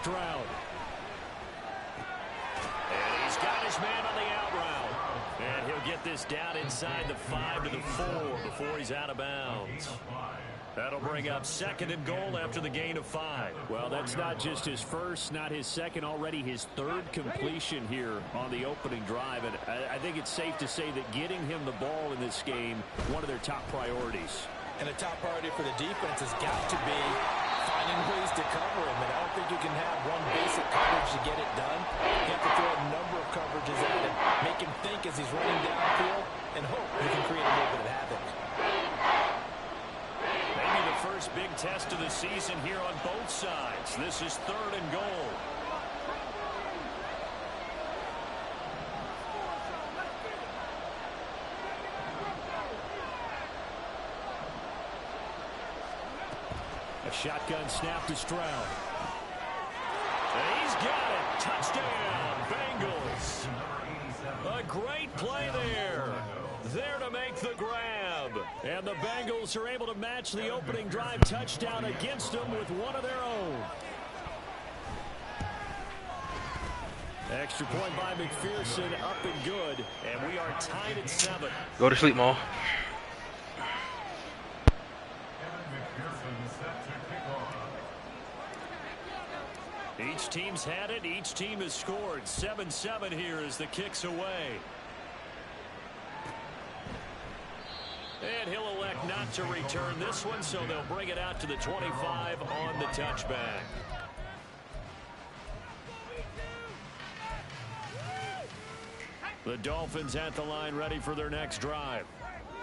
Stroud. And he's got his man on the out route. And he'll get this down inside the 5 to the 4 before he's out of bounds. That'll bring up 2nd and goal after the gain of 5. Well, that's not just his first, not his second, already his 3rd completion here on the opening drive. And I think it's safe to say that getting him the ball in this game, one of their top priorities. And a top priority for the defense has got to be finding ways to cover him. And I don't think you can have one basic coverage to get it done. You have to throw a number of coverages at him, make him think as he's running downfield, and hope he can create a little bit of havoc. Maybe the first big test of the season here on both sides. This is 3rd and goal. A shotgun snap to Stroud. And he's got it. Touchdown, Bengals. A great play there. There to make the grab. And the Bengals are able to match the opening drive touchdown against them with one of their own. Extra point by McPherson, up and good. And we are tied at 7. Go to sleep, Mo. Each team's had it. Each team has scored. 7-7 here as the kick's away. And he'll elect not to return this one, so they'll bring it out to the 25 on the touchback. The Dolphins at the line ready for their next drive.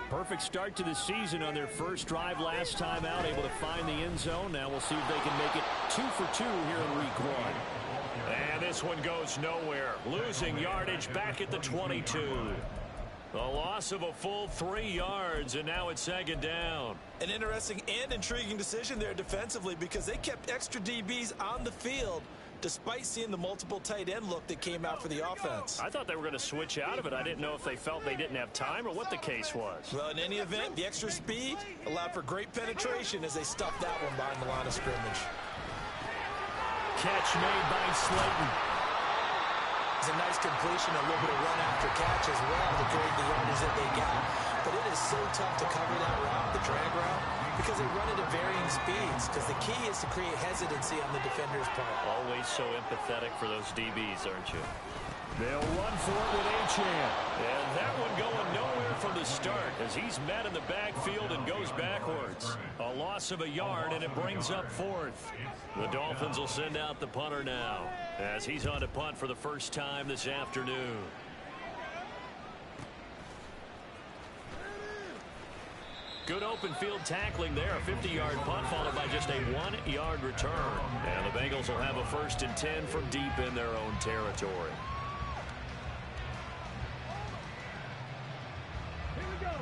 Perfect start to the season on their first drive last time out, able to find the end zone. Now we'll see if they can make it 2 for 2 here in week 1. And this one goes nowhere. Losing yardage back at the 22. A loss of a full 3 yards, and now it's 2nd down. An interesting and intriguing decision there defensively because they kept extra DBs on the field despite seeing the multiple tight end look that came out for the offense. I thought they were going to switch out of it. I didn't know if they felt they didn't have time or what the case was. Well, in any event, the extra speed allowed for great penetration as they stuffed that one behind the line of scrimmage. Catch made by Slayton. It's a nice completion, a little bit of run after catch as well to create the yardage that they got. But it is so tough to cover that route, the drag route, because they run it at varying speeds. Because the key is to create hesitancy on the defender's part. Always so empathetic for those DBs, aren't you? They'll run for it with Achane. And that one going nowhere from the start as he's met in the backfield and goes backwards. A loss of a yard, and it brings up 4th. The Dolphins will send out the punter now as he's on to punt for the first time this afternoon. Good open field tackling there. A 50-yard punt followed by just a 1-yard return. And the Bengals will have a 1st and 10 from deep in their own territory.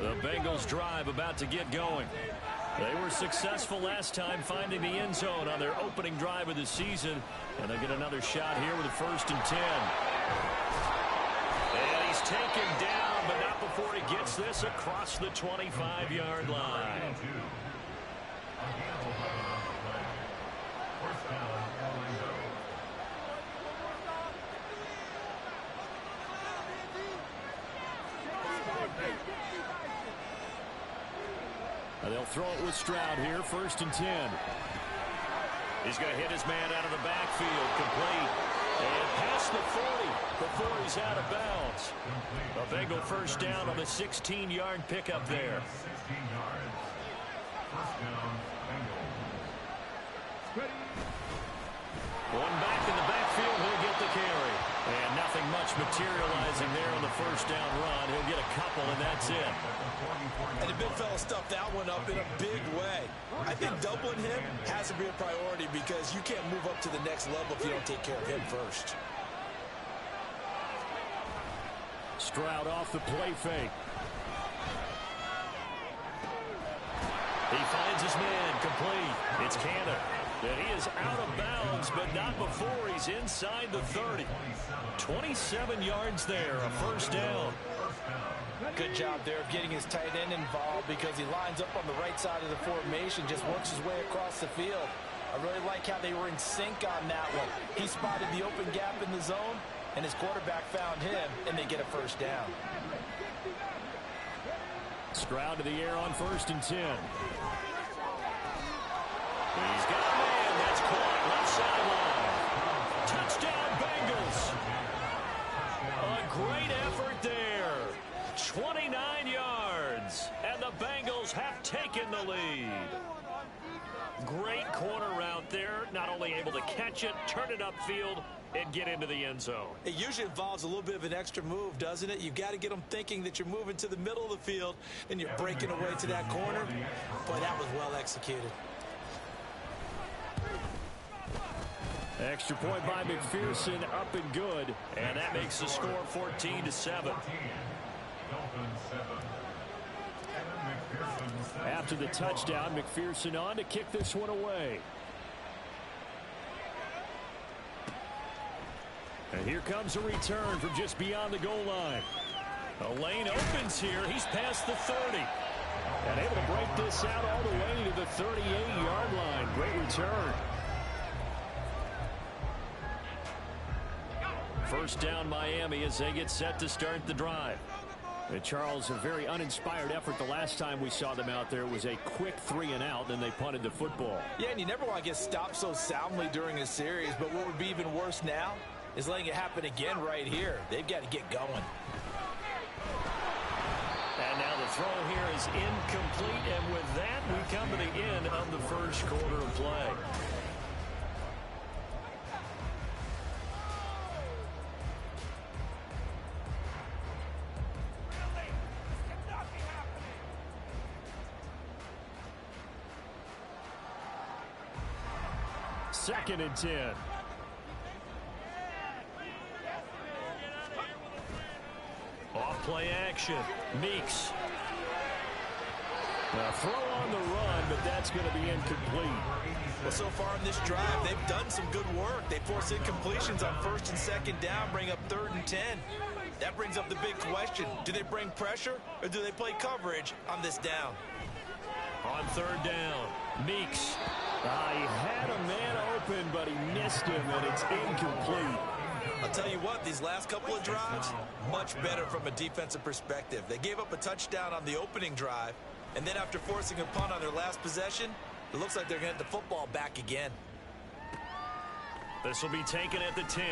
The Bengals drive about to get going. They were successful last time finding the end zone on their opening drive of the season. And they get another shot here with a 1st and 10. And he's taken down, but not before he gets this across the 25-yard line. They'll throw it with Stroud here, 1st and 10. He's going to hit his man out of the backfield, complete. And past the 40 before he's out of bounds. A Bengal 1st down on the 16-yard pickup there. One back in the backfield, he'll get the carry. And nothing much materializing there on the 1st down run. He'll get a couple, and that's it. And the big fella stuffed that one up in a big way. I think doubling him has to be a priority because you can't move up to the next level if you don't take care of him first. Stroud off the play fake. He finds his man, complete. It's Canada. And he is out of bounds, but not before he's inside the 30. 27 yards there, a 1st down. Good job there of getting his tight end involved because he lines up on the right side of the formation, just works his way across the field. I really like how they were in sync on that one. He spotted the open gap in the zone, and his quarterback found him, and they get a first down. Stroud to the air on 1st and 10. He's got a man. That's caught left sideline. Touchdown, Bengals. A great effort there. 29 yards, and the Bengals have taken the lead. Great corner route there. Not only able to catch it, turn it upfield, and get into the end zone. It usually involves a little bit of an extra move, doesn't it? You've got to get them thinking that you're moving to the middle of the field, and you're breaking away to that corner. Boy, that was well executed. Extra point by McPherson, up and good, and that makes the score 14-7. After the touchdown, McPherson on to kick this one away. And here comes a return from just beyond the goal line. A lane opens here. He's past the 30. And able to break this out all the way to the 38-yard line. Great return. First down Miami as they get set to start the drive. And Charles, a very uninspired effort the last time we saw them out there. It was a quick 3-and-out, and they punted the football. Yeah, and you never want to get stopped so soundly during a series, but what would be even worse now is letting it happen again right here. They've got to get going. And now the throw here is incomplete, and with that, we come to the end of the first quarter of play. Second and 10. Off play action. Meeks. A throw on the run, but that's going to be incomplete. Well, so far in this drive, they've done some good work. They force incompletions on 1st and 2nd down, bring up 3rd and 10. That brings up the big question. Do they bring pressure, or do they play coverage on this down? On 3rd down, Meeks. He had a man open, but he missed him, and it's incomplete. I'll tell you what, these last couple of drives, much better from a defensive perspective. They gave up a touchdown on the opening drive, and then after forcing a punt on their last possession, it looks like they're going to get the football back again. This will be taken at the 10.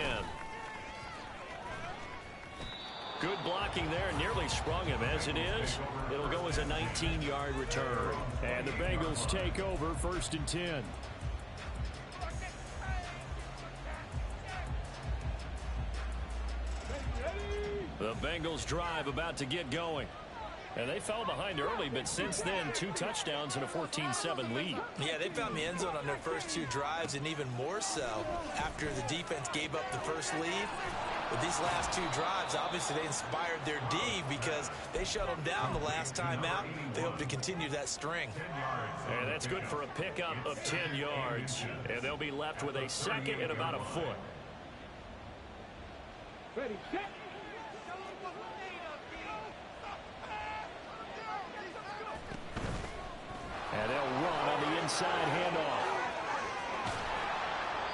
Good blocking there, nearly sprung him. As it is, it'll go as a 19-yard return. And the Bengals take over 1st and 10. The Bengals drive about to get going. And they fell behind early, but since then, 2 touchdowns and a 14-7 lead. Yeah, they found the end zone on their first 2 drives, and even more so after the defense gave up the first lead. But these last 2 drives, obviously they inspired their D because they shut them down the last time out. They hope to continue that string. And that's good for a pickup of 10 yards. And they'll be left with a second and about a foot. Ready, set. And they'll run on the inside handoff.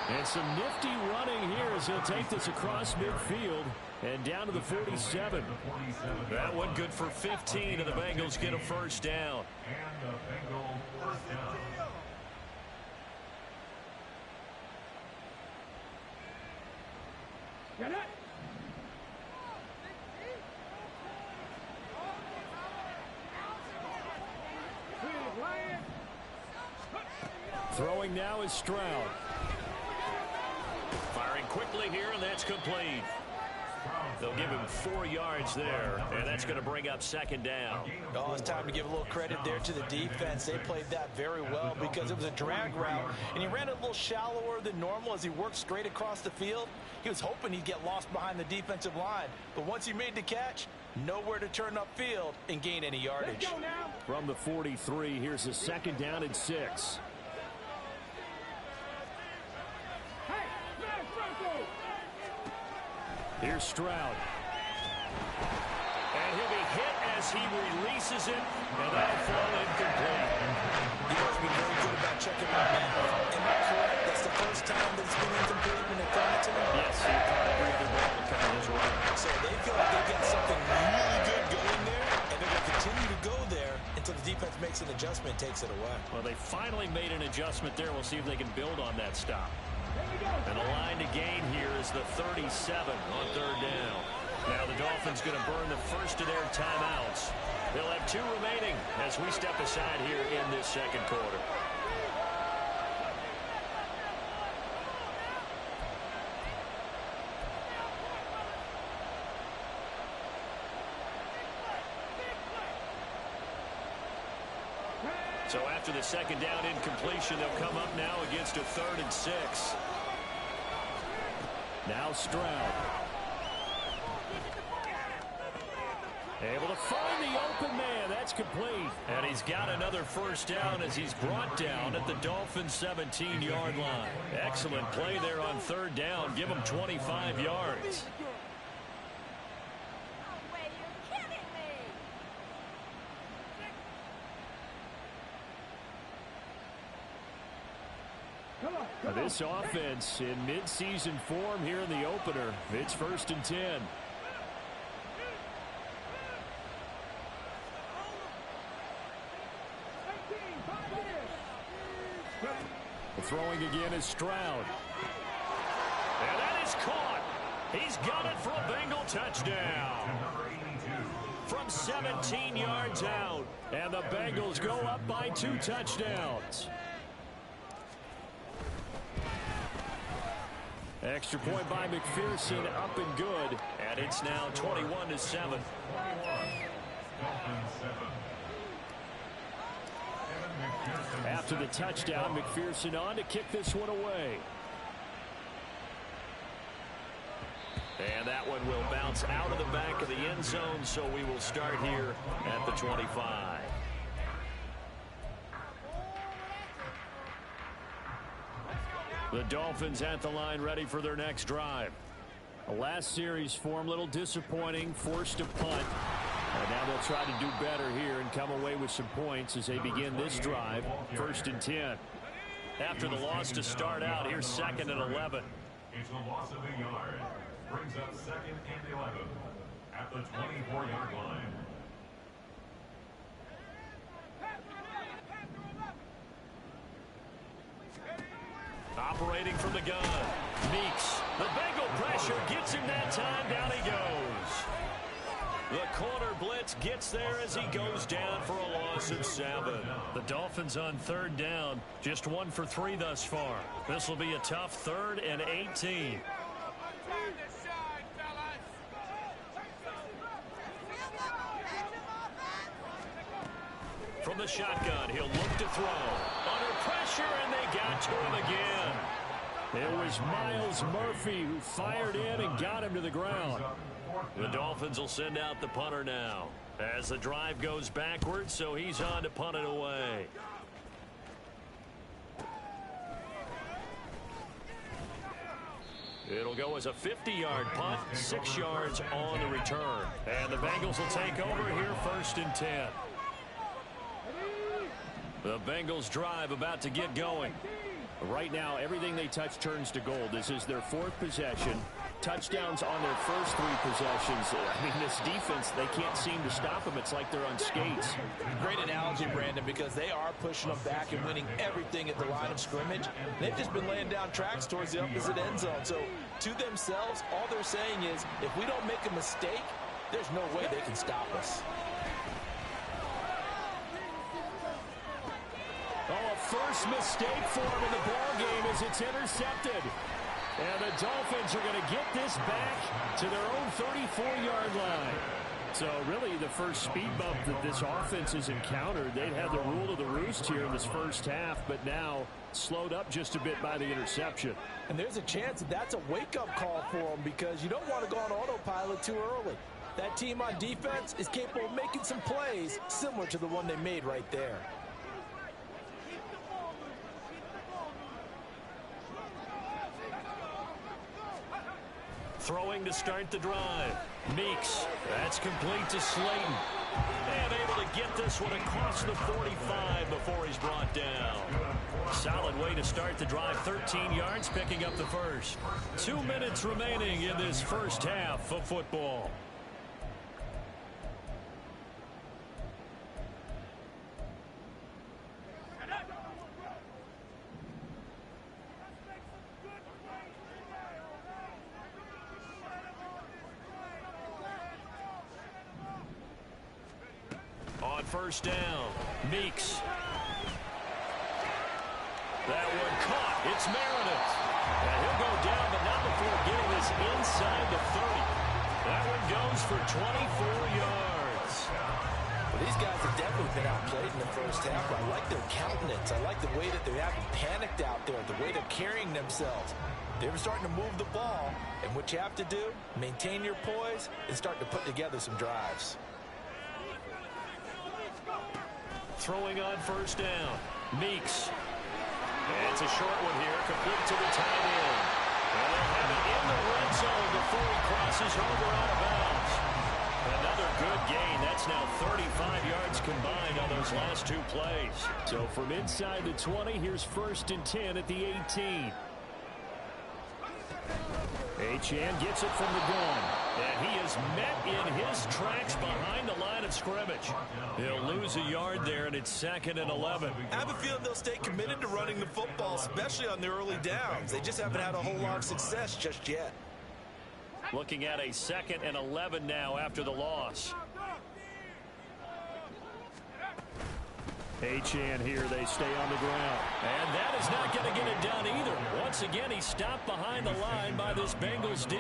And some nifty running here as he'll take this across midfield and down to the 47. That one good for 15, and the Bengals get a first down. Get it. Throwing now is Stroud. Firing quickly here, and that's complete. They'll give him 4 yards there, and that's going to bring up 2nd down. Oh, it's time to give a little credit there to the defense. They played that very well because it was a drag route, and he ran it a little shallower than normal as he worked straight across the field. He was hoping he'd get lost behind the defensive line, but once he made the catch, nowhere to turn upfield and gain any yardage. From the 43, here's a 2nd down and 6. Here's Stroud. And he'll be hit as he releases it, and that'll fall incomplete. He has been very good about checking that man. And that time that it's been incomplete when they're throwing it to them? Yes, he caught every other ball that comes his way. So they feel like they've got something really good going there, and they're going to continue to go there until the defense makes an adjustment and takes it away. Well, they finally made an adjustment there. We'll see if they can build on that stop. And the line to gain here is the 37 on third down. Now the Dolphins going to burn the first of their timeouts. They'll have 2 remaining as we step aside here in this second quarter. So after the second down incompletion, they'll come up now against a 3rd and 6. Now Stroud. Able to find the open man. That's complete. And he's got another first down as he's brought down at the Dolphins' 17-yard line. Excellent play there on third down. Give him 25 yards. This offense in mid-season form here in the opener. It's 1st and 10. Throwing again is Stroud. And that is caught. He's got it for a Bengal touchdown. From 17 yards out. And the Bengals go up by 2 touchdowns. Extra point by McPherson, up and good. And it's now 21-7. After the touchdown, McPherson on to kick this one away. And that one will bounce out of the back of the end zone, so we will start here at the 25. The Dolphins at the line ready for their next drive. The last series form, a little disappointing, forced a punt. And now they'll try to do better here and come away with some points as they begin this drive. 1st and 10. After the loss to start out, here's 2nd and 11. It's a loss of a yard. Brings up 2nd and 11 at the 24-yard line. Operating from the gun. Meeks. The Bengal pressure gets him that time. Down he goes. The corner blitz gets there as he goes down for a loss of 7. The Dolphins on third down. Just 1 for 3 thus far. This will be a tough 3rd and 18. From the shotgun, he'll look to throw. Under pressure, and they got to him again. It was Miles Murphy who fired in and got him to the ground. The Dolphins will send out the punter now as the drive goes backwards, so he's on to punt it away. It'll go as a 50-yard punt, 6 yards on the return. And the Bengals will take over here 1st and 10. The Bengals drive about to get going. Right now, everything they touch turns to gold. This is their 4th possession. Touchdowns on their first 3 possessions. I mean, this defense, they can't seem to stop them. It's like they're on skates. Great analogy, Brandon, because they are pushing them back and winning everything at the line of scrimmage. They've just been laying down tracks towards the opposite end zone. So, to themselves, all they're saying is, if we don't make a mistake, there's no way they can stop us. Oh, a first mistake for him in the ball game as it's intercepted. And the Dolphins are going to get this back to their own 34-yard line. So really the first speed bump that this offense has encountered. They'd had the rule of the roost here in this first half, but now slowed up just a bit by the interception. And there's a chance that that's a wake-up call for them because you don't want to go on autopilot too early. That team on defense is capable of making some plays similar to the one they made right there. Throwing to start the drive. Meeks. That's complete to Slayton. And able to get this one across the 45 before he's brought down. Solid way to start the drive. 13 yards, picking up the first. 2 minutes remaining in this first half of football. On first down, Meeks. That one caught. It's Meredith. And he'll go down, but not before getting this inside the 30. That one goes for 24 yards. Well, these guys have definitely been outplayed in the first half. I like their countenance. I like the way that they haven't panicked out there, the way they're carrying themselves. They're starting to move the ball, and what you have to do, maintain your poise and start to put together some drives. Throwing on first down, Meeks. And it's a short one here, complete to the tight end. And they'll have it in the red zone before he crosses over out of bounds. Another good gain. That's now 35 yards combined on those last two plays. So from inside the 20, here's 1st and 10 at the 18. Achane gets it from the gun. And he is met in his tracks behind the line of scrimmage. He'll lose a yard there, and it's 2nd and 11. I have a feeling they'll stay committed to running the football, especially on their early downs. They just haven't had a whole lot of success just yet. Looking at a 2nd and 11 now after the loss. Achane here, they stay on the ground. And that is not going to get it done either. Once again, he's stopped behind the line by this Bengals D.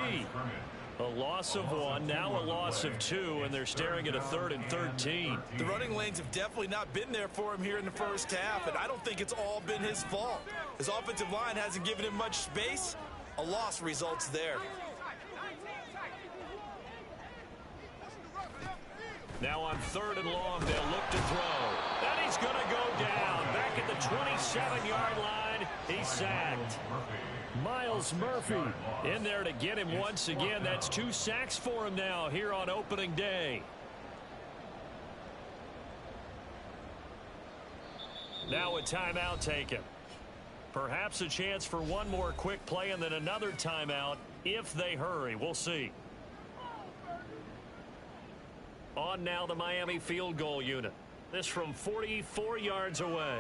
A loss of 1, now a loss of 2, and they're staring at a 3rd and 13. The running lanes have definitely not been there for him here in the first half, and I don't think it's all been his fault. His offensive line hasn't given him much space. A loss results there. Now on 3rd and long, they'll look to throw. And he's going to go down. Back at the 27-yard line, he's sacked. Myles Murphy in there to get him once again. That's 2 sacks for him now here on opening day. Now a timeout taken. Perhaps a chance for one more quick play and then another timeout if they hurry. We'll see. On now the Miami field goal unit. This from 44 yards away.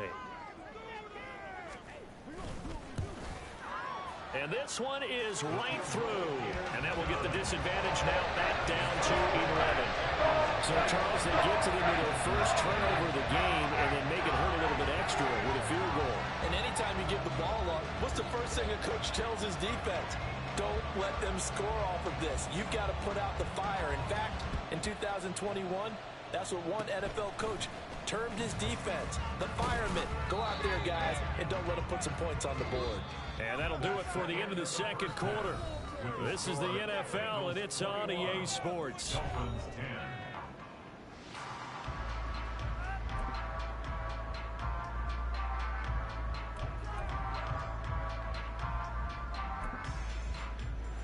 And this one is right through. And that will get the disadvantage now back down to 11. So, Charles, they get to them with their first turnover of the game and then make it hurt a little bit extra with a field goal. And anytime you give the ball up, what's the first thing a coach tells his defense? Don't let them score off of this. You've got to put out the fire. In fact, in 2021, that's what one NFL coach termed his defense. The firemen. Go out there, guys, and don't let them put some points on the board. And that'll do it for the end of the second quarter. This is the NFL, and it's on EA Sports.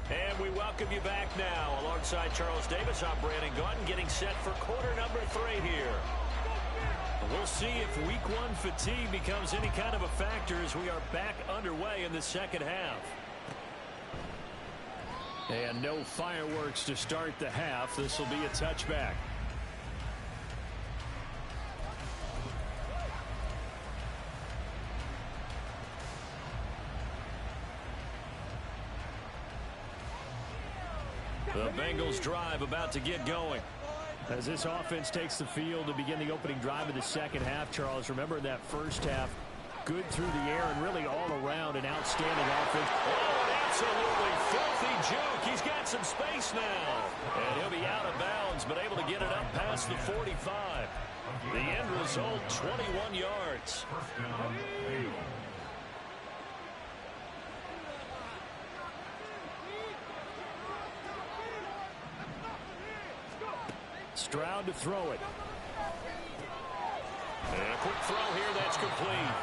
And we welcome you back now. Alongside Charles Davis, I'm Brandon Gaudin, getting set for quarter number 3 here. We'll see if week 1 fatigue becomes any kind of a factor as we are back underway in the second half. And no fireworks to start the half. This will be a touchback. The Bengals drive about to get going. As this offense takes the field to begin the opening drive of the second half, Charles, remember that first half, good through the air and really all around an outstanding offense. Oh, an absolutely filthy juke. He's got some space now. And he'll be out of bounds, but able to get it up past the 45. The end result, 21 yards. Stroud to throw it. And a quick throw here that's complete.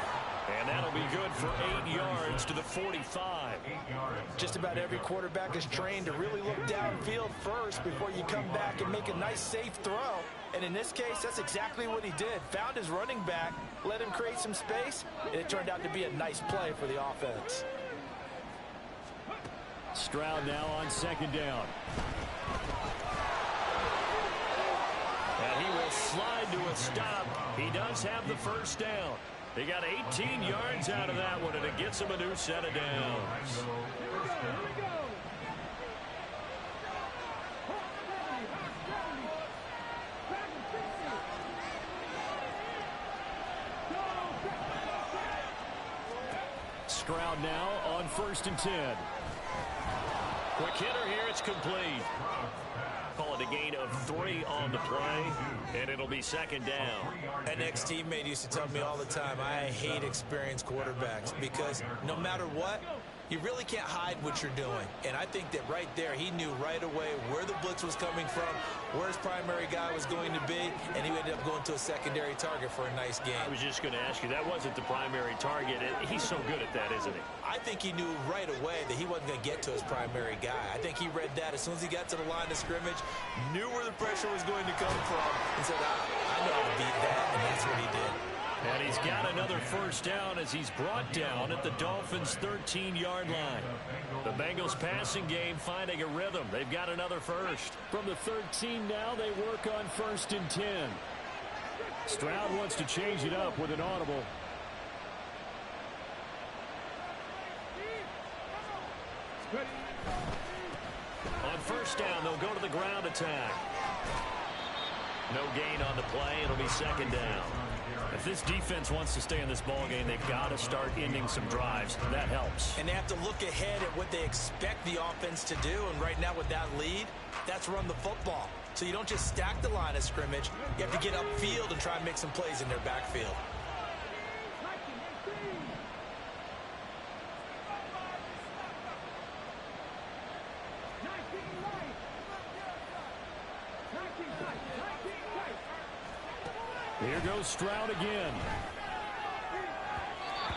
And that'll be good for 8 yards to the 45. Just about every quarterback is trained to really look downfield first before you come back and make a nice, safe throw. And in this case, that's exactly what he did. Found his running back, let him create some space, and it turned out to be a nice play for the offense. Stroud now on second down. And he will slide to a stop. He does have the first down. He got 18 yards out of that one, and it gets him a new set of downs. Stroud now on 1st and 10. Quick hitter here. It's complete. Call it a gain of 3 on the play, and it'll be second down. An ex-teammate used to tell me all the time, I hate experienced quarterbacks because no matter what, you really can't hide what you're doing. And I think that right there, he knew right away where the blitz was coming from, where his primary guy was going to be, and he ended up going to a secondary target for a nice game. I was just going to ask you, that wasn't the primary target. He's so good at that, isn't he? I think he knew right away that he wasn't going to get to his primary guy. I think he read that as soon as he got to the line of scrimmage, knew where the pressure was going to come from, and said, I know how to beat that, and that's what he did. And he's got another first down as he's brought down at the Dolphins' 13-yard line. The Bengals passing game finding a rhythm. They've got another first. From the 13 now, they work on 1st and 10. Stroud wants to change it up with an audible. On 1st down, they'll go to the ground attack. No gain on the play. It'll be second down. If this defense wants to stay in this ball game, they've got to start ending some drives. That helps. And they have to look ahead at what they expect the offense to do. And right now with that lead, that's run the football. So you don't just stack the line of scrimmage. You have to get upfield and try and make some plays in their backfield. Here goes Stroud again.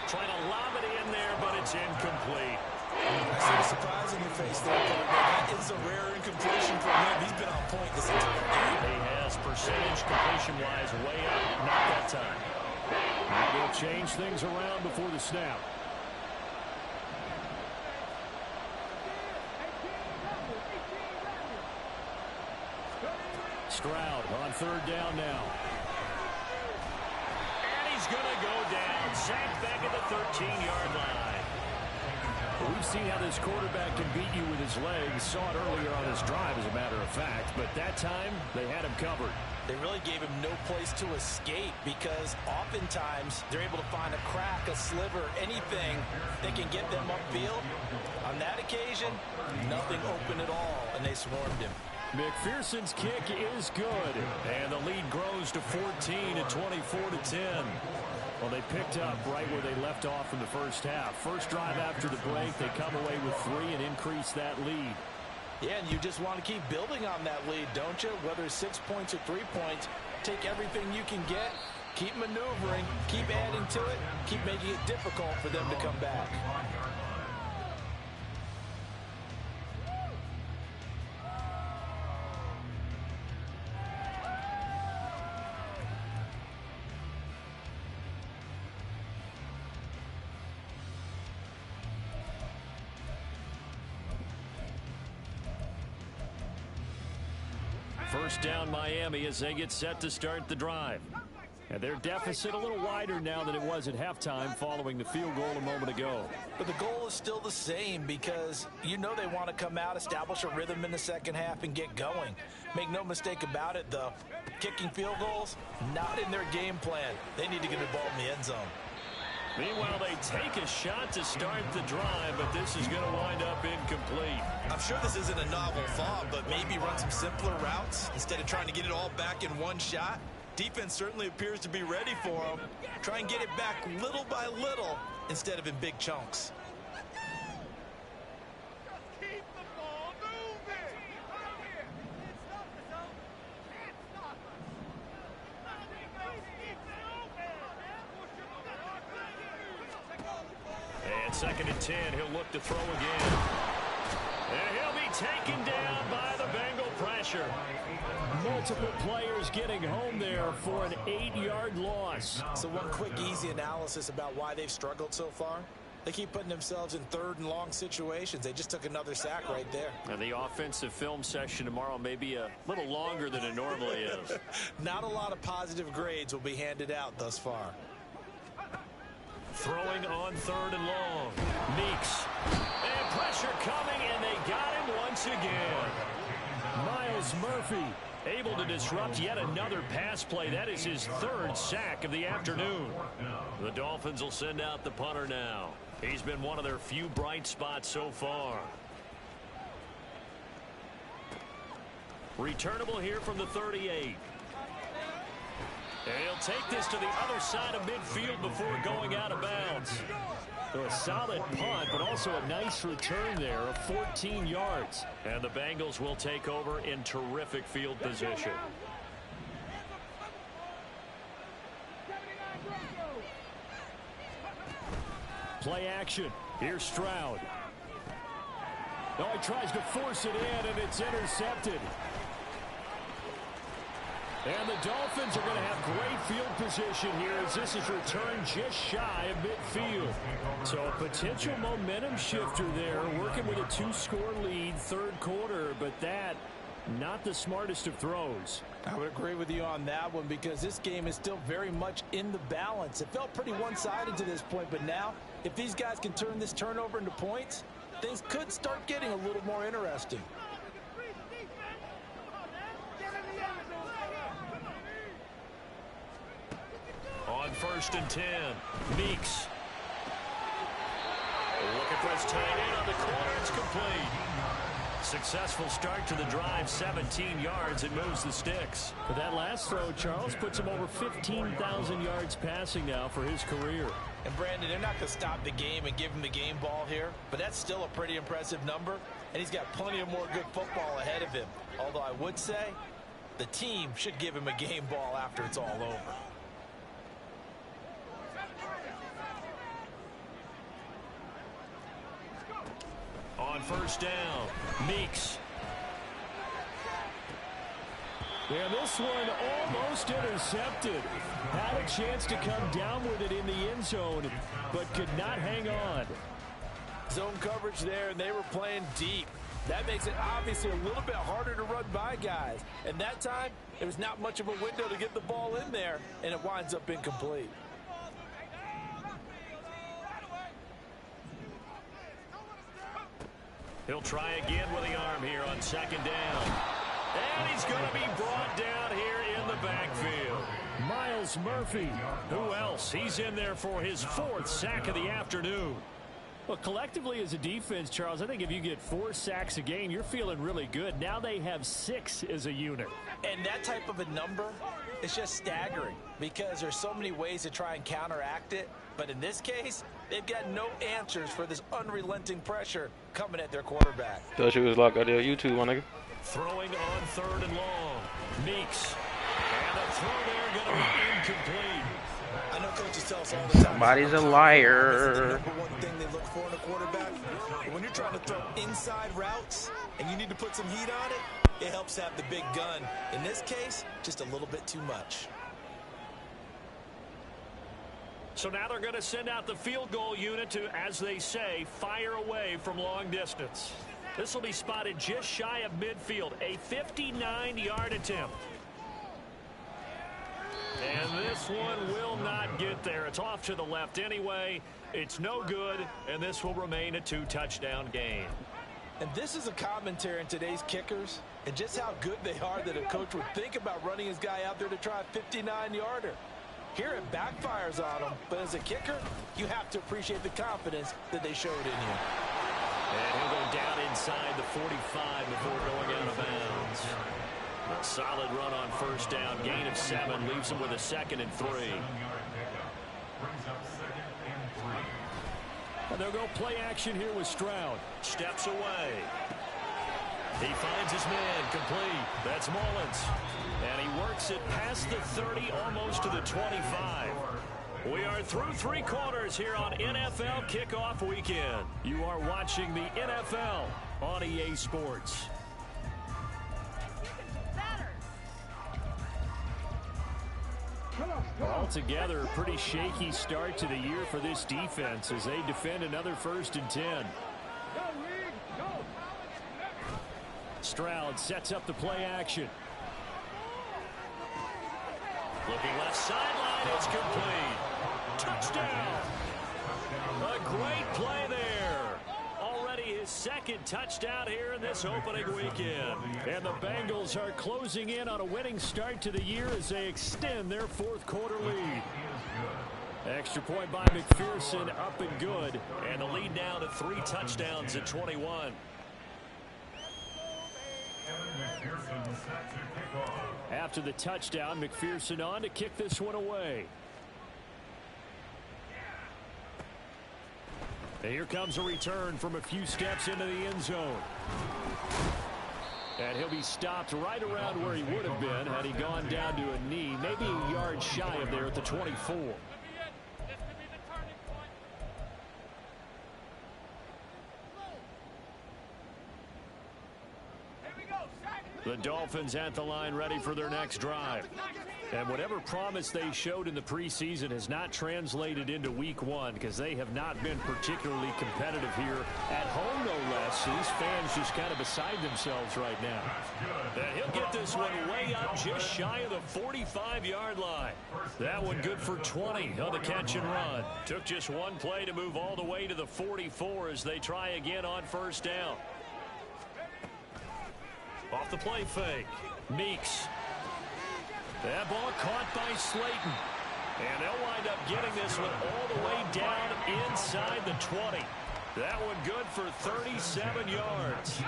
Trying to lob it in there, but it's incomplete. I see the surprise in your face there, partner. That is a rare incompletion for him. He's been on point this entire game. He has percentage completion-wise way up. Not that time. Now they'll change things around before the snap. Stroud on 3rd down now. He's going to go down. Sacked back at the 13-yard line. We've seen how this quarterback can beat you with his legs. Saw it earlier on his drive, as a matter of fact. But that time, they had him covered. They really gave him no place to escape because oftentimes they're able to find a crack, a sliver, anything that can get them upfield. On that occasion, nothing open at all, and they swarmed him. McPherson's kick is good, and the lead grows to 14 at 24-10. Well, they picked up right where they left off in the first half. First drive after the break, they come away with 3 and increase that lead. Yeah, and you just want to keep building on that lead, don't you? Whether it's 6 points or 3 points, take everything you can get, keep maneuvering, keep adding to it, keep making it difficult for them to come back. First down Miami as they get set to start the drive. And their deficit a little wider now than it was at halftime following the field goal a moment ago. But the goal is still the same because you know they want to come out, establish a rhythm in the second half, and get going. Make no mistake about it, though. Kicking field goals, not in their game plan. They need to get the ball in the end zone. Meanwhile, they take a shot to start the drive, but this is going to wind up incomplete. I'm sure this isn't a novel thought, but maybe run some simpler routes instead of trying to get it all back in one shot. Defense certainly appears to be ready for them. Try and get it back little by little instead of in big chunks. And 2nd and 10, he'll look to throw again. And he'll be taken down by the Bengal pressure. Multiple players getting home there for an 8-yard loss. So one quick, easy analysis about why they've struggled so far. They keep putting themselves in 3rd and long situations. They just took another sack right there. And the offensive film session tomorrow may be a little longer than it normally is. Not a lot of positive grades will be handed out thus far. Throwing on 3rd and long. Meeks. And pressure coming, and they got him once again. Miles Murphy able to disrupt yet another pass play. That is his 3rd sack of the afternoon. The Dolphins will send out the punter now. He's been one of their few bright spots so far. Returnable here from the 38. And he'll take this to the other side of midfield before going out of bounds. So a solid punt, but also a nice return there of 14 yards. And the Bengals will take over in terrific field position. Play action. Here's Stroud. Oh, he tries to force it in, and it's intercepted. And the Dolphins are going to have great field position here as this is returned just shy of midfield. So a potential momentum shifter there, working with a 2-score lead, 3rd quarter, but that not the smartest of throws. I would agree with you on that one because this game is still very much in the balance. It felt pretty one-sided to this point, but now if these guys can turn this turnover into points, things could start getting a little more interesting. On 1st and 10, Meeks. Looking for his tight end on the corner. It's complete. Successful start to the drive, 17 yards. It moves the sticks. But that last throw, Charles, puts him over 15,000 yards passing now for his career. And Brandon, they're not going to stop the game and give him the game ball here, but that's still a pretty impressive number, and he's got plenty of more good football ahead of him. Although I would say the team should give him a game ball after it's all over. On 1st down, Meeks. And this one almost intercepted. Had a chance to come down with it in the end zone, but could not hang on. Zone coverage there, and they were playing deep. That makes it obviously a little bit harder to run by guys. And that time, there was not much of a window to get the ball in there, and it winds up incomplete. He'll try again with the arm here on 2nd down. And he's going to be brought down here in the backfield. Miles Murphy. Who else? He's in there for his 4th sack of the afternoon. Well, collectively as a defense, Charles, I think if you get 4 sacks a game, you're feeling really good. Now they have 6 as a unit. And that type of a number is just staggering because there's so many ways to try and counteract it. But in this case, they've got no answers for this unrelenting pressure coming at their quarterback. Thought you was locked out there YouTube, my nigga. Throwing on 3rd and long. Meeks. And the throw there going to be incomplete. I know coaches tell us all the time. Somebody's a liar. This is the number one thing they look for in a quarterback. When you're trying to throw inside routes and you need to put some heat on it, it helps have the big gun. In this case, just a little bit too much. So now they're going to send out the field goal unit to, as they say, fire away from long distance. This will be spotted just shy of midfield, a 59-yard attempt. And this one will not get there. It's off to the left anyway. It's no good, and this will remain a 2-touchdown game. And this is a commentary on today's kickers and just how good they are that a coach would think about running his guy out there to try a 59-yarder. Here it backfires on him, but as a kicker, you have to appreciate the confidence that they showed in you. And he'll go down inside the 45 before going out of bounds. A solid run on 1st down, gain of 7, leaves him with a 2nd and 3. And they'll go play action here with Stroud. Steps away. He finds his man, complete. That's Mullins. And he works it past the 30, almost to the 25. We are through 3 quarters here on NFL Kickoff Weekend. You are watching the NFL on EA Sports. Altogether, a pretty shaky start to the year for this defense as they defend another 1st and 10. Stroud sets up the play action. Looking left sideline, it's complete. Touchdown. A great play there. Already his 2nd touchdown here in this opening weekend. And the Bengals are closing in on a winning start to the year as they extend their 4th quarter lead. Extra point by McPherson, up and good. And the lead now to 3 touchdowns at 21. After the touchdown, McPherson on to kick this one away. And here comes a return from a few steps into the end zone. And he'll be stopped right around where he would have been had he gone down to a knee, maybe a yard shy of there at the 24. The Dolphins at the line ready for their next drive. And whatever promise they showed in the preseason has not translated into week 1 because they have not been particularly competitive here at home, no less. These fans just kind of beside themselves right now. And he'll get this one way up just shy of the 45-yard line. That one good for 20 on the catch and run. Took just one play to move all the way to the 44 as they try again on 1st down. Off the play fake. Meeks. That ball caught by Slayton. And they'll wind up getting this one all the way down inside the 20. That one good for 37 yards.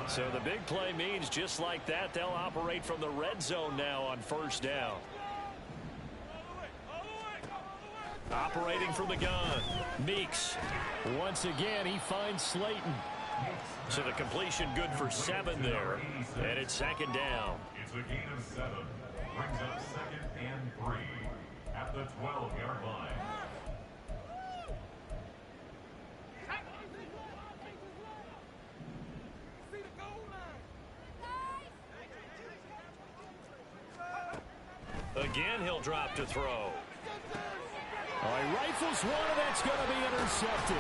So the big play means just like that, they'll operate from the red zone now on 1st down. Operating from the gun. Meeks. Once again, he finds Slayton. So the completion good for 7 there. And it's 2nd down. It's a gain of 7. Brings up 2nd and 3 at the 12-yard line. Again, he'll drop to throw. All right, rifles one, that's going to be intercepted.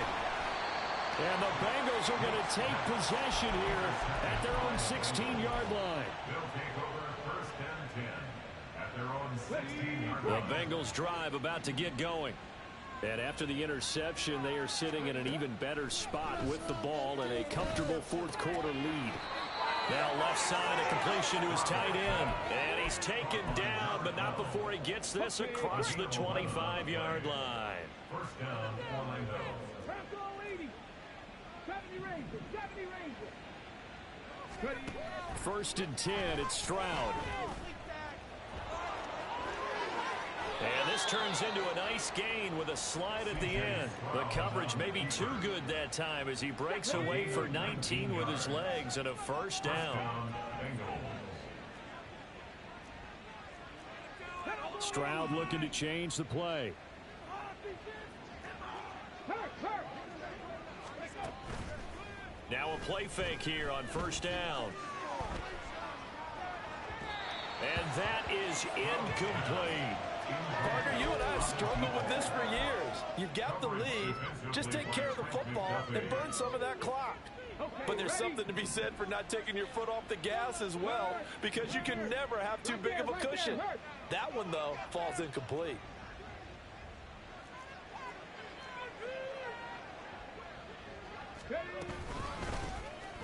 And the Bengals are going to take possession here at their own 16-yard line. They'll take over 1st and 10 at their own 16-yard line. The Bengals drive about to get going. And after the interception, they are sitting in an even better spot with the ball and a comfortable 4th quarter lead. Now left side, a completion to his tight end. And he's taken down, but not before he gets this across the 25-yard line. 1st down, Orlando. 1st and 10, it's Stroud. And this turns into a nice gain with a slide at the end. The coverage may be too good that time as he breaks away for 19 with his legs and a 1st down. Stroud looking to change the play. Now a play fake here on 1st down. And that is incomplete. Parker, you and I have struggled with this for years. You've got the lead. Just take care of the football and burn some of that clock. But there's something to be said for not taking your foot off the gas as well, because you can never have too big of a cushion. That one, though, falls incomplete.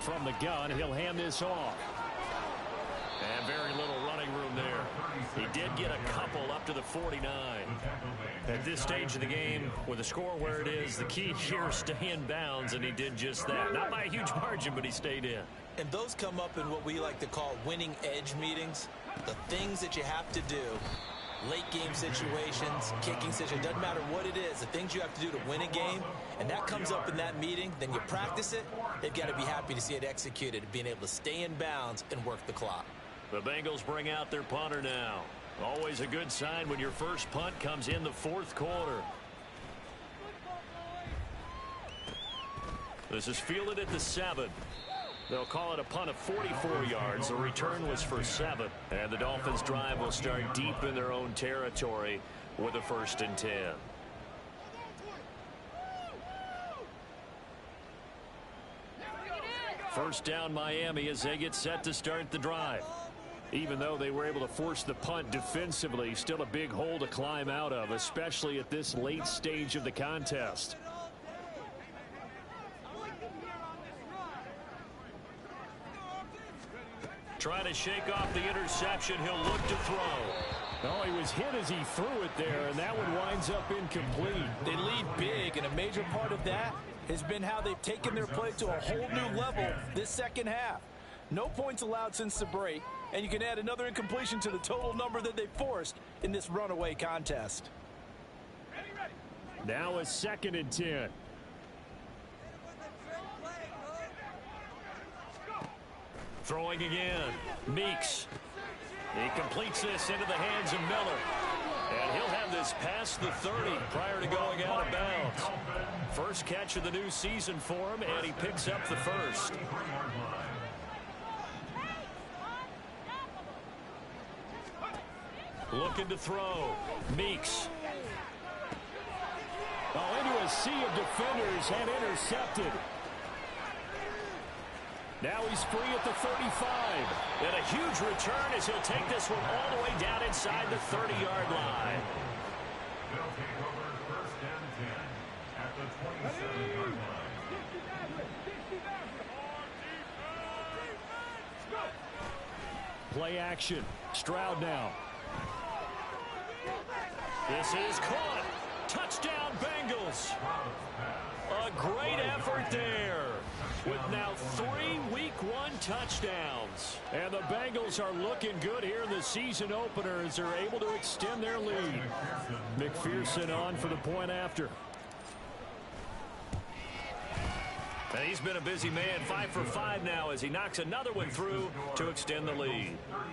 From the gun, he'll hand this off. And very little running room there. He did get a couple up to the 49. At this stage of the game, with the score where it is, the key here is stay in bounds, and he did just that. Not by a huge margin, but he stayed in. And those come up in what we like to call winning edge meetings. The things that you have to do. Late game situations, kicking situations, doesn't matter what it is, the things you have to do to win a game, and that comes up in that meeting, then you practice it, they've got to be happy to see it executed, being able to stay in bounds and work the clock. The Bengals bring out their punter now. Always a good sign when your first punt comes in the fourth quarter. This is fielded at the 7. They'll call it a punt of 44 yards. The return was for 7. And the Dolphins' drive will start deep in their own territory with a 1st and 10. First down Miami as they get set to start the drive. Even though they were able to force the punt defensively, still a big hole to climb out of, especially at this late stage of the contest. Trying to shake off the interception. He'll look to throw. Oh, he was hit as he threw it there, and that one winds up incomplete. They lead big, and a major part of that has been how they've taken their play to a whole new level this second half. No points allowed since the break, and you can add another incompletion to the total number that they forced in this runaway contest. Now a 2nd and 10. Throwing again. Meeks. He completes this into the hands of Miller. And he'll have this past the 30 prior to going out of bounds. First catch of the new season for him, and he picks up the 1st. Looking to throw. Meeks. Oh, into a sea of defenders and intercepted. Now he's free at the 35. And a huge return as he'll take this one all the way down inside the 30-yard line. They'll take over 1st and 10 at the 27-yard line. Play action. Stroud now. This is caught. Touchdown, Bengals. A great effort there. With now 3 Week 1 touchdowns. And the Bengals are looking good here in the season opener as they're able to extend their lead. McPherson on for the point after. And he's been a busy man, 5 for 5 now as he knocks another one through to extend the lead. 38,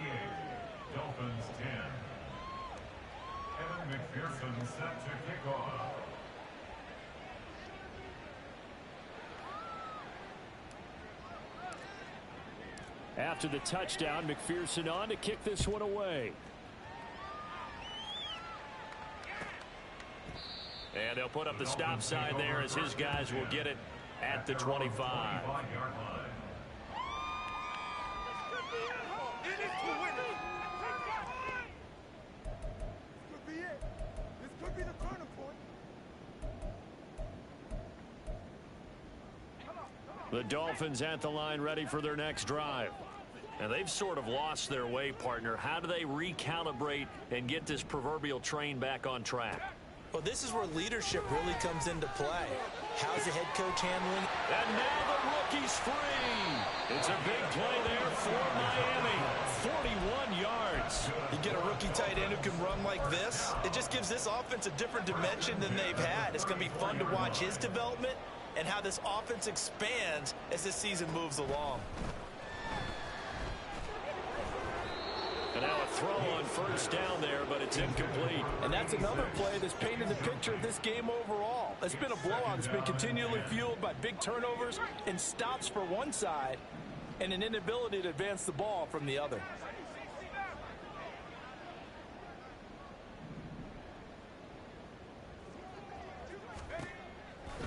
Dolphins 10. Evan McPherson set to kick off. After the touchdown, McPherson on to kick this one away. And they'll put up the stop sign there as his guys will get it at the 25. The Dolphins at the line ready for their next drive. And they've sort of lost their way, partner. How do they recalibrate and get this proverbial train back on track? Well, this is where leadership really comes into play. How's the head coach handling? And now the rookie's free. It's a big play there for Miami. 41 yards. You get a rookie tight end who can run like this. It just gives this offense a different dimension than they've had. It's going to be fun to watch his development and how this offense expands as this season moves along. And now a throw on first down there, but it's incomplete. And that's another play that's painted the picture of this game overall. It's been a blowout. It's been continually fueled by big turnovers and stops for one side and an inability to advance the ball from the other.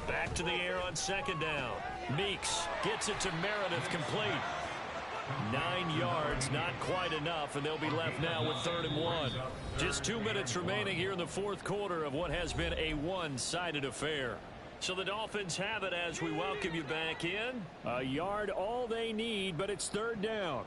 Back to the air on second down. Meeks gets it to Meredith, complete. 9 yards, not quite enough, and they'll be left now with 3rd and 1. Just 2 minutes remaining here in the fourth quarter of what has been a one-sided affair. So the Dolphins have it as we welcome you back in. A yard all they need, but it's 3rd down.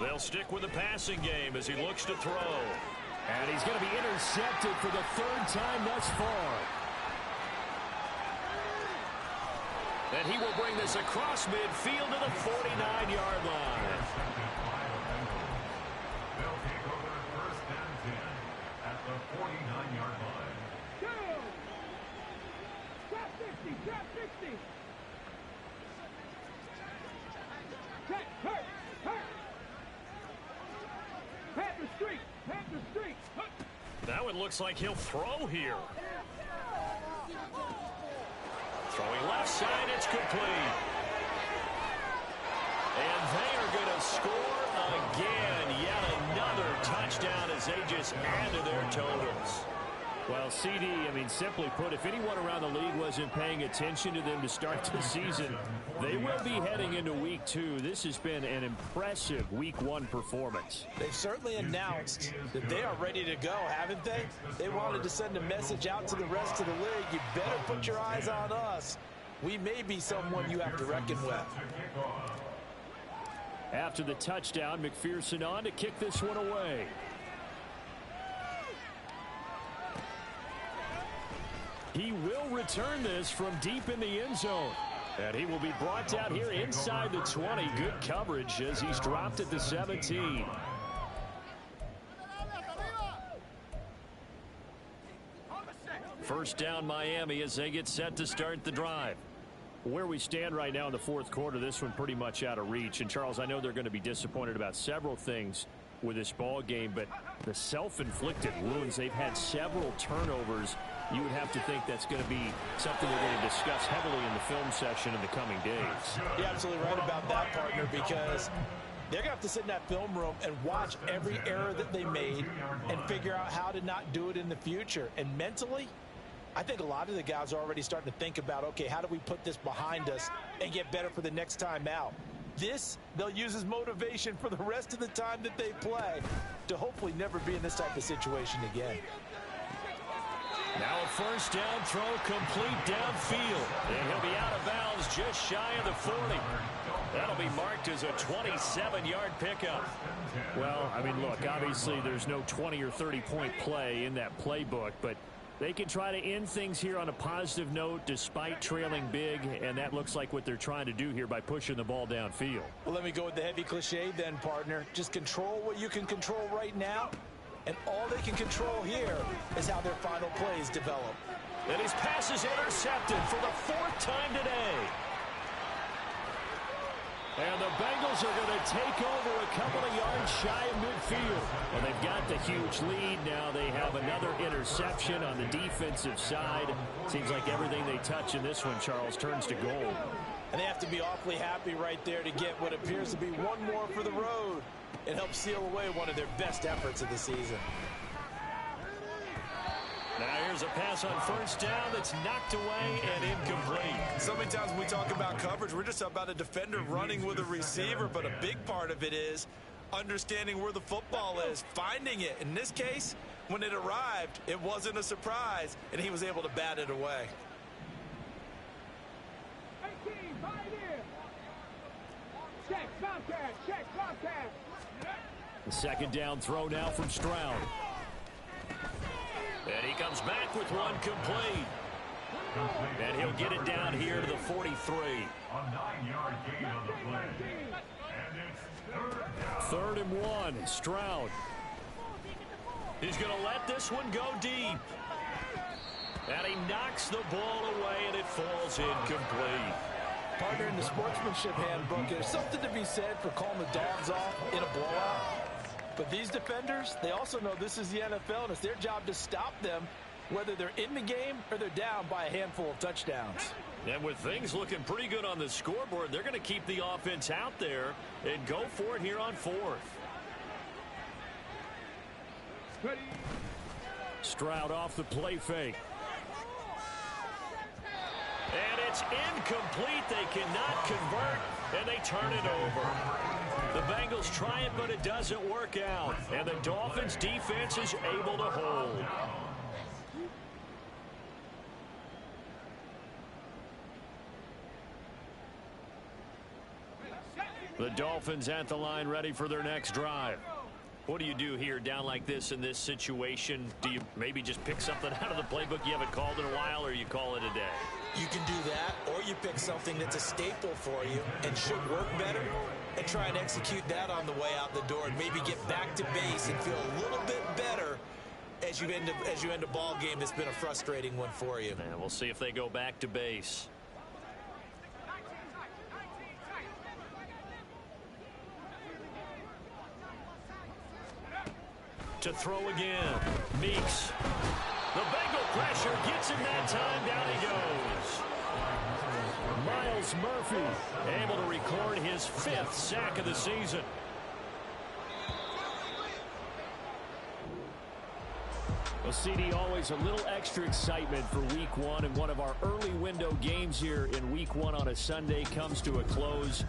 They'll stick with the passing game as he looks to throw. And he's going to be intercepted for the 3rd time thus far. And he will bring this across midfield to the 49-yard line. They'll take over 1st and 10 at the 49-yard line. That one looks like he'll throw here. Throwing left side, it's complete. And they are going to score again. Yet another touchdown as they just add to their totals. Well, CD, I mean, simply put, if anyone around the league wasn't paying attention to them to start the season, they will be heading into week 2. This has been an impressive week 1 performance. They've certainly announced that they are ready to go, haven't they? They wanted to send a message out to the rest of the league. You better put your eyes on us. We may be someone you have to reckon with. After the touchdown, McPherson on to kick this one away. He will return this from deep in the end zone. And he will be brought down here inside the 20. Good coverage as he's dropped at the 17. First down Miami as they get set to start the drive. Where we stand right now in the fourth quarter, this one pretty much out of reach. And Charles, I know they're going to be disappointed about several things with this ball game, but the self-inflicted wounds, they've had several turnovers. You would have to think that's going to be something they're going to discuss heavily in the film session in the coming days. You're absolutely right about that, partner, because they're going to have to sit in that film room and watch every error that they made and figure out how to not do it in the future. And mentally, I think a lot of the guys are already starting to think about, okay, how do we put this behind us and get better for the next time out? This, they'll use as motivation for the rest of the time that they play to hopefully never be in this type of situation again. Now a first down throw complete downfield. And he'll be out of bounds just shy of the 40. That'll be marked as a 27-yard pickup. Well, I mean, look, obviously there's no 20 or 30-point play in that playbook, but they can try to end things here on a positive note despite trailing big, and that looks like what they're trying to do here by pushing the ball downfield. Well, let me go with the heavy cliche then, partner. Just control what you can control right now, and all they can control here is how their final plays develop. And his pass is intercepted for the 4th time today. And the Bengals are going to take over a couple of yards shy of midfield. Well, they've got the huge lead. Now they have another interception on the defensive side. Seems like everything they touch in this one, Charles, turns to gold. And they have to be awfully happy right there to get what appears to be one more for the road. It helps seal away one of their best efforts of the season. Now here's a pass on first down that's knocked away and incomplete. So many times when we talk about coverage, we're just about a defender running with a receiver, but a big part of it is understanding where the football is, finding it. In this case, when it arrived, it wasn't a surprise, and he was able to bat it away. The second down throw now from Stroud. And he comes back with one complete. And he'll get it down here to the 43. A 9-yard gain on the play. And it's 3rd and 1. Stroud. He's going to let this one go deep. And he knocks the ball away, and it falls incomplete. Partner, in the sportsmanship handbook, there's something to be said for calling the dogs off in a blowout. But these defenders, they also know this is the NFL, and it's their job to stop them, whether they're in the game or they're down by a handful of touchdowns. And with things looking pretty good on the scoreboard, they're going to keep the offense out there and go for it here on 4th. Stroud off the play fake. And it's incomplete. They cannot convert, and they turn it over. The Bengals try it, but it doesn't work out. And the Dolphins' defense is able to hold. The Dolphins at the line ready for their next drive. What do you do here down like this in this situation? Do you maybe just pick something out of the playbook you haven't called in a while, or you call it a day? You can do that, or you pick something that's a staple for you and should work better and try and execute that on the way out the door and maybe get back to base and feel a little bit better as you end a ball game that's been a frustrating one for you. And we'll see if they go back to base. To throw again. Meeks. The Bengal pressure gets him that time. Down he goes. Miles Murphy able to record his 5th sack of the season. Well, CD, always a little extra excitement for Week 1, and one of our early window games here in Week 1 on a Sunday comes to a close.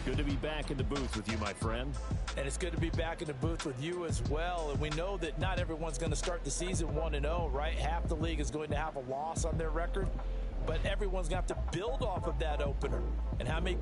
Good to be back in the booth with you, my friend. And it's good to be back in the booth with you as well. And we know that not everyone's going to start the season 1-0, right? Half the league is going to have a loss on their record, but everyone's going to have to build off of that opener. And how many